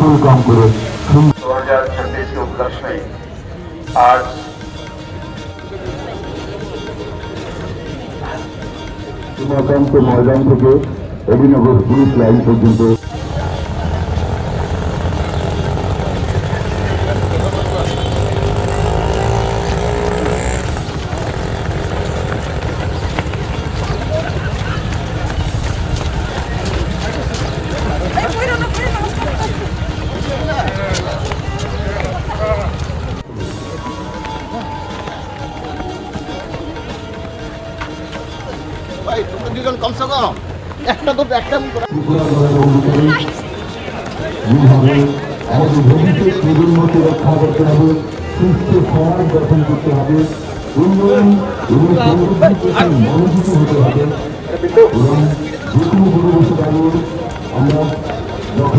ফুল কম করে 2026 के उपलक्ष्य में आज উমাকান্ত ময়দান থেকে অভিনগর পুলিশ লাইন পর্যন্ত ভাই তোমরা দুজন কমসে কম একটা তো একটা আমাদের ভবিষ্যৎ প্রজন্মকে রক্ষা করতে হবে, সুস্থ সমাজ গঠন করতে হবে, উন্নয়ন এবং সমৃদ্ধির প্রতি মনোযোগী হতে হবে এবং যে কোনো পরিবেশে দাঁড়িয়ে আমরা